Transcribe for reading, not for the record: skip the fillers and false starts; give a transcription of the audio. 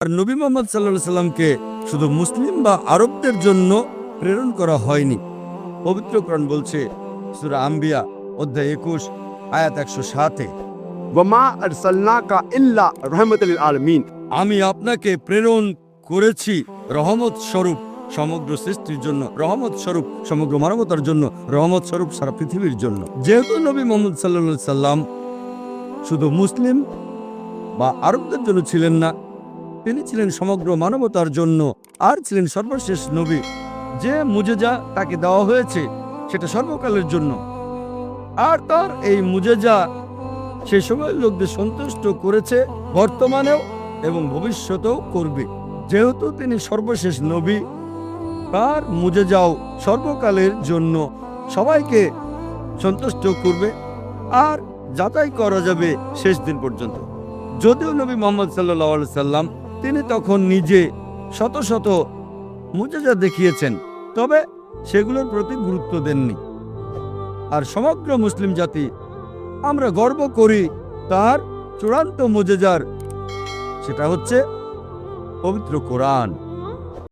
আর নবী মুহাম্মদ সাল্লাল্লাহু সাল্লামকে শুধু মুসলিম বা আরবদের জন্য প্রেরণ করা হয়নি। পবিত্র কোরআন বলছে সূরা আম্বিয়া অধ্যায় 21 আয়াত 107-এ, वमा अरसलनाका इल्ला रहमतल लिल आलमीन। আমি আপনাকে প্রেরণ করেছি রহমত স্বরূপ সমগ্র সৃষ্টির জন্য, রহমত স্বরূপ সমগ্র মানবতার জন্য, রহমত স্বরূপ সারা পৃথিবীর জন্য। যেহেতু নবী মুহাম্মদ সাল্লাল্লাহু সাল্লাম শুধু মুসলিম বা আরবদের জন্য ছিলেন না, তিনি ছিলেন সমগ্র মানবতার জন্য আর ছিলেন সর্বশেষ নবী। যে মুজেজা তাকে দেওয়া হয়েছে সেটা সর্বকালের জন্য, আর তার এই মুজেজা সেই সময় লোকদের সন্তুষ্ট করেছে, বর্তমানেও এবং ভবিষ্যতেও করবে। যেহেতু তিনি সর্বশেষ নবী, তার মুজেজাও সর্বকালের জন্য সবাইকে সন্তুষ্ট করবে আর যাচাই করা যাবে শেষ দিন পর্যন্ত। যদিও নবী মুহাম্মদ সাল্লাল্লাহু আলাইহি সাল্লাম তিনি তখন নিজে শত শত মুজেজা দেখিয়েছেন, তবে সেগুলোর প্রতি গুরুত্ব দেননি। আর সমগ্র মুসলিম জাতি আমরা গর্ব করি তার চূড়ান্ত মুজেজার, সেটা হচ্ছে পবিত্র কোরআন।